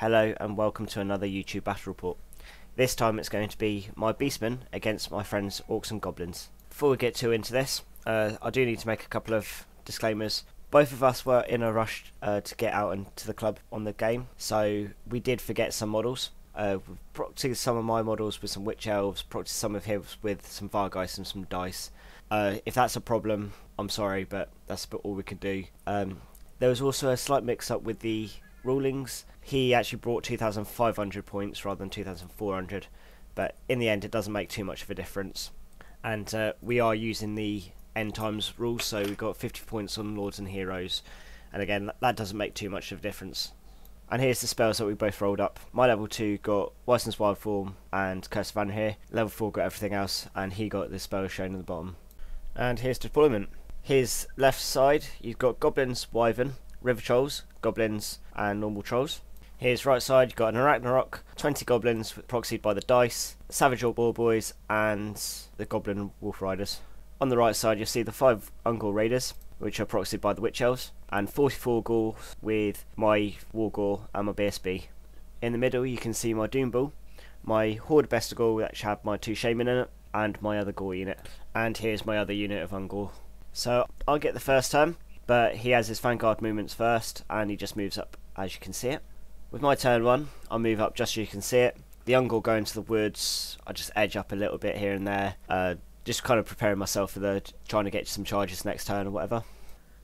Hello and welcome to another YouTube battle report. This time it's going to be my Beastmen against my friends Orcs and Goblins. Before we get too into this, I do need to make a couple of disclaimers. Both of us were in a rush to get out into the club on the game, so we did forget some models. We proxied some of my models with some Witch Elves, proxied some of his with some Vargeist and some dice. If that's a problem, I'm sorry, but that's about all we can do. There was also a slight mix-up with the rulings. He actually brought 2,500 points rather than 2,400, but in the end it doesn't make too much of a difference. And we are using the end times rules, so we got 50 points on Lords and Heroes, and again that doesn't make too much of a difference. And here's the spells that we both rolled up. My level 2 got Wison's Wild Form and Curse of Vanir here. Level 4 got everything else, and he got the spell shown at the bottom. And here's deployment. His left side, you've got Goblins, Wyvern, River Trolls, Goblins, and normal Trolls. His right side, you've got an Ragnarok, 20 Goblins proxied by the Dice, Savage Orc Boar Boys, and the Goblin Wolf Riders. On the right side, you'll see the 5 Ungor Raiders, which are proxied by the Witch Elves, and 44 Ghouls with my Wargore and my BSB. In the middle, you can see my Doom Bull, my Horde Bestigal, which have my 2 Shaman in it, and my other Gore unit. And here's my other unit of Ungor. So I'll get the first turn, but he has his Vanguard movements first, and he just moves up as you can see it. With my turn 1, I'll move up just so you can see it. The Ungor go into the woods. I just edge up a little bit here and there, just kind of preparing myself for trying to get some charges next turn or whatever.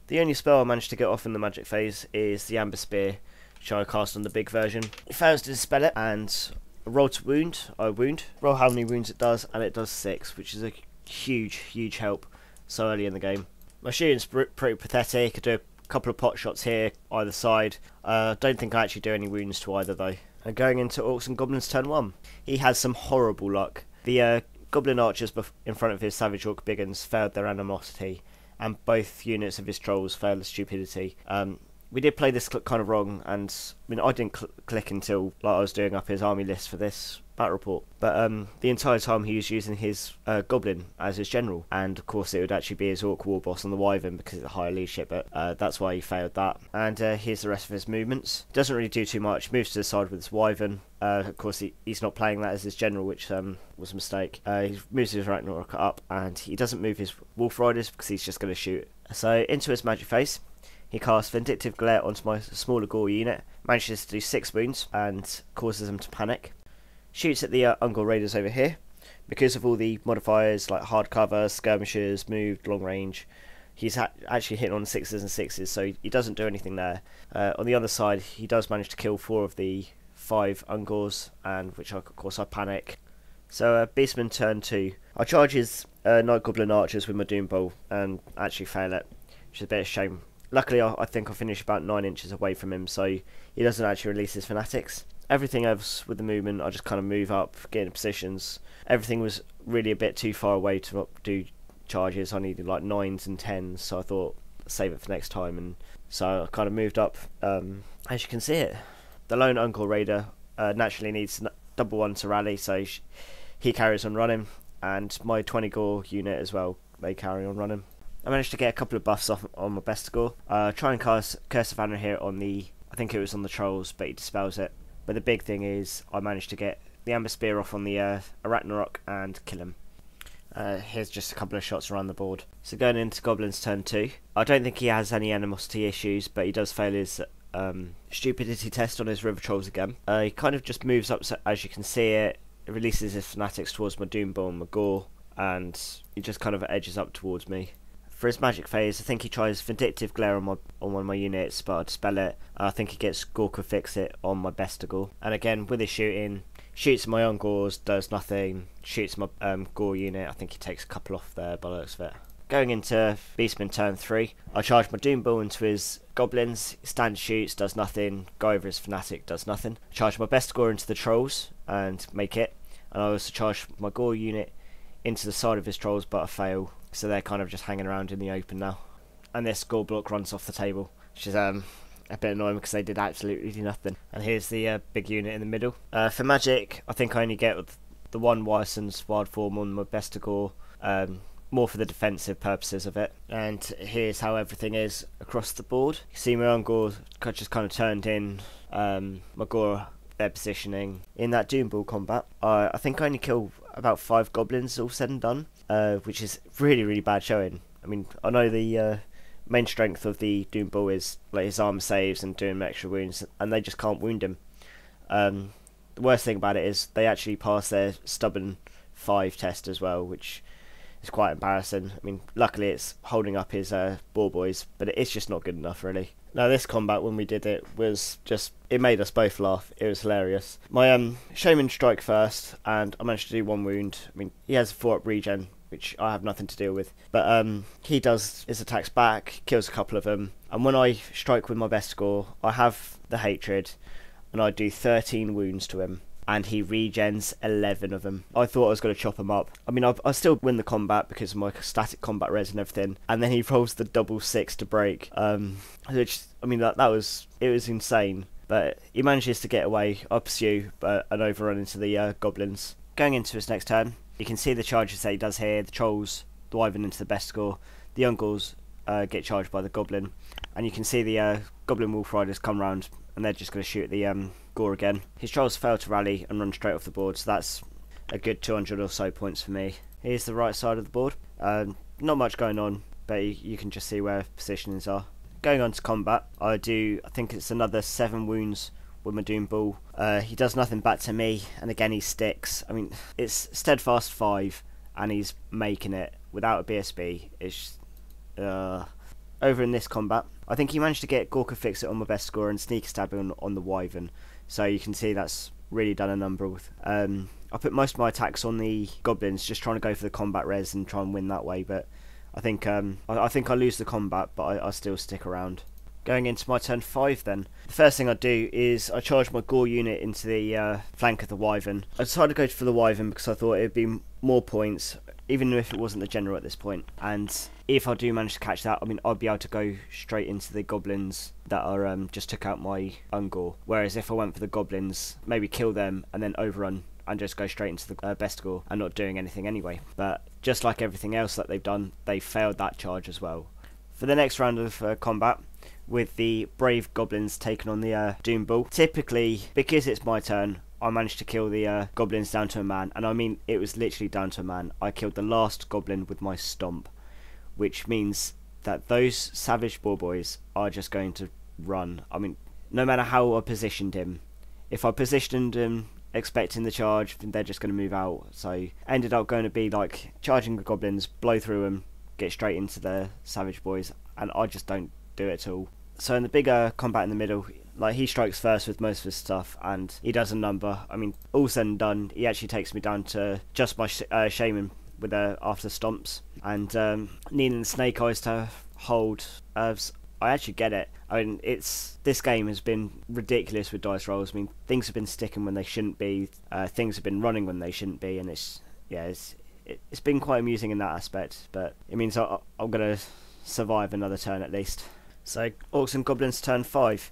The only spell I managed to get off in the magic phase is the Amber Spear, which I cast on the big version. It fails to dispel it, and roll to wound. I wound. Roll how many wounds it does, and it does 6, which is a huge help so early in the game. My shooting's pretty pathetic. I do a couple of pot shots here either side. Don't think I actually do any wounds to either though. And going into Orcs and Goblins turn 1, he has some horrible luck. The Goblin archers in front of his Savage Orc Biggins failed their animosity, and both units of his Trolls failed the stupidity. We did play this kind of wrong, and I mean I didn't click until I was doing up his army list for this battle report, but the entire time he was using his Goblin as his general, and of course it would actually be his Orc war boss on the Wyvern because it's a higher leadership, but that's why he failed that. And here's the rest of his movements. Doesn't really do too much. Moves to the side with his Wyvern. Of course he's not playing that as his general, which was a mistake. He moves his Ragnarok up, and he doesn't move his Wolf Riders because he's just going to shoot. So into his magic phase, he casts Vindictive Glare onto my smaller Gore unit, manages to do 6 wounds and causes them to panic. Shoots at the Ungor Raiders over here. Because of all the modifiers like hard cover, skirmishers, moved, long range, he's actually hitting on 6s and 6s, so he doesn't do anything there. On the other side, he does manage to kill 4 of the 5 Ungors, and which of course I panic. So Beastman turn 2. I charge his Night Goblin Archers with my Doom Bowl and actually fail it, which is a bit of a shame. Luckily, I think I finished about 9 inches away from him, so he doesn't actually release his Fanatics. Everything else with the movement, I just kind of move up, get in positions. Everything was really a bit too far away to do charges. I needed like 9s and 10s, so I thought save it for next time, and so I kind of moved up. As you can see it, the lone Ungor Raider naturally needs double 1 to rally, so he carries on running, and my 20 Gore unit as well, they carry on running. I managed to get a couple of buffs off on my Bestigal. Try and cast Curse of Vanir here on I think it was on the Trolls, but he dispels it. But the big thing is I managed to get the Amber Spear off on the Ragnarok and kill him. Here's just a couple of shots around the board. So going into Goblins turn 2, I don't think he has any animosity issues, but he does fail his stupidity test on his River Trolls again. He kind of just moves up, so, as you can see it, releases his Fanatics towards my Doom Bull and my Gore, and he just kind of edges up towards me. For his magic phase, I think he tries Vindictive Glare on one of my units, but I dispel it. I think he gets Gorka Fix It on my Bestigal. And again, with his shooting, shoots my Ungors, does nothing. Shoots my Gore unit. I think he takes a couple off there by the looks of it. Going into Beastman turn 3, I charge my Doom Bull into his Goblins. Stand shoots, does nothing. Go over his Fanatic, does nothing. I charge my Bestigal into the Trolls and make it. And I also charge my Gore unit into the side of his Trolls, but I fail. So they're kind of just hanging around in the open now. And this Gore block runs off the table, which is a bit annoying because they did absolutely nothing. And here's the big unit in the middle. For magic, I think I only get the 1 Wison's Wild Form on my Bestigal, more for the defensive purposes of it. And here's how everything is across the board. You see my Ungor just kind of turned in, my Gore, their positioning. In that Doom Ball combat, I think I only killed about 5 goblins all said and done, which is really, really bad showing. I mean, I know the main strength of the Doom Ball is like his armor saves and doing extra wounds, and they just can't wound him. The worst thing about it is they actually pass their stubborn 5 test as well, which is quite embarrassing. I mean, luckily it's holding up his ball boys, but it's just not good enough, really. Now, this combat, when we did it, was just, it made us both laugh. It was hilarious. My Shaman strike first, and I managed to do 1 wound. I mean, he has a 4-up regen, which I have nothing to deal with. But he does his attacks back, kills a couple of them, and when I strike with my best score, I have the hatred, and I do 13 wounds to him, and he regens 11 of them. I thought I was going to chop him up. I mean, I still win the combat because of my static combat res and everything, and then he rolls the double 6 to break, which, I mean, it was insane. But he manages to get away. I pursue and overrun into the goblins. Going into his next turn, you can see the charges that he does here. The trolls, the wyvern into the best score. The Ungors get charged by the goblin, and you can see the goblin wolf riders come round, and they're just going to shoot at the Gore again. His trolls fail to rally and run straight off the board, so that's a good 200 or so points for me. Here's the right side of the board. Not much going on, but you can just see where positionings are. Going on to combat, I think it's another 7 wounds with my Doom Ball. He does nothing back to me, and again he sticks. I mean, it's steadfast 5, and he's making it without a BSB. It's over in this combat, I think he managed to get Gorka Fix It on my best score and Sneak Stabbing on the wyvern, so you can see that's really done a number with. I put most of my attacks on the goblins, just trying to go for the combat res and try and win that way, but I think I lose the combat, but I still stick around. Going into my turn 5 then, the first thing I do is I charge my Gore unit into the flank of the wyvern. I decided to go for the wyvern because I thought it would be more points, even if it wasn't the general at this point. And if I do manage to catch that, I mean, I'll be able to go straight into the goblins that are just took out my Ungor. Whereas if I went for the goblins, maybe kill them and then overrun and just go straight into the best score and not doing anything anyway. But just like everything else that they've done, they failed that charge as well. For the next round of combat, with the brave goblins taking on the Doom Ball, typically, because it's my turn, I managed to kill the goblins down to a man, and I mean, it was literally down to a man. I killed the last goblin with my stomp, which means that those savage ball boys are just going to run. I mean, no matter how I positioned him, if I positioned him expecting the charge, then they're just going to move out. So I ended up going to be like charging the goblins, blow through them, get straight into the savage boys, and I just don't do it at all. So in the bigger combat in the middle, like, he strikes first with most of his stuff, and he does a number. I mean, all said and done, he actually takes me down to just my shaman with after stomps, and needing the snake eyes to hold. I actually get it. I mean, this game has been ridiculous with dice rolls. I mean, things have been sticking when they shouldn't be. Things have been running when they shouldn't be, and it's been quite amusing in that aspect. But it means I'm gonna survive another turn at least. So, Orcs and Goblins turn 5.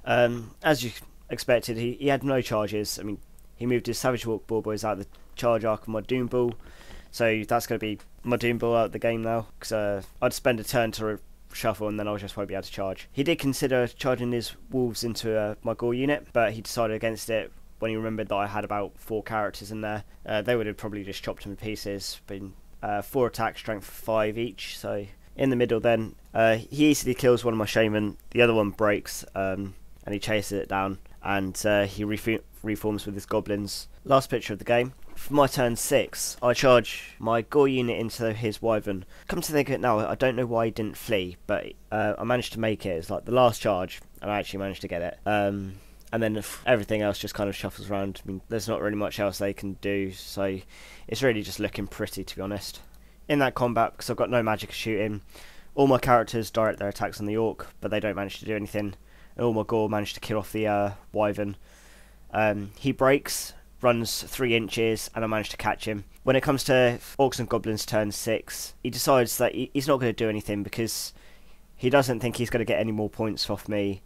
As you expected, he had no charges. I mean, he moved his Savage Walk Ball Boys out of the charge arc of my Doom Ball. So that's going to be my Doom Ball out of the game now, because I'd spend a turn to shuffle and then I just won't be able to charge. He did consider charging his Wolves into my Gore unit, but he decided against it when he remembered that I had about 4 characters in there. They would have probably just chopped him to pieces. Been 4 attack, strength 5 each, so... In the middle then, he easily kills one of my shaman, the other one breaks, and he chases it down, and he reforms with his goblins. Last picture of the game. For my turn 6, I charge my Gore unit into his wyvern. Come to think of it now, I don't know why he didn't flee, but I managed to make it. It's like the last charge, and I actually managed to get it. And then everything else just kind of shuffles around. I mean, there's not really much else they can do, so it's really just looking pretty, to be honest. In that combat, because I've got no magic of shooting, all my characters direct their attacks on the Orc, but they don't manage to do anything. And all my Gore manage to kill off the wyvern. He breaks, runs 3 inches, and I manage to catch him. When it comes to Orcs and Goblins turn 6, he decides that he's not going to do anything because he doesn't think he's going to get any more points off me,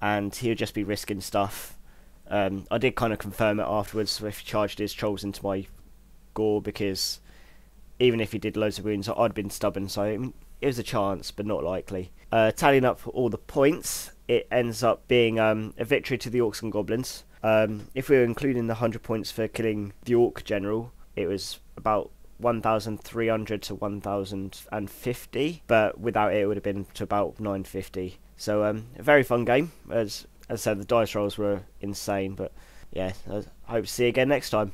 and he'll just be risking stuff. I did kind of confirm it afterwards if he charged his trolls into my Gore, because even if he did loads of wounds, I'd been stubborn, so I mean, it was a chance, but not likely. Tallying up all the points, it ends up being a victory to the Orcs and Goblins. If we were including the 100 points for killing the Orc General, it was about 1,300 to 1,050, but without it, it would have been to about 950. So a very fun game. As I said, the dice rolls were insane, but yeah, I hope to see you again next time.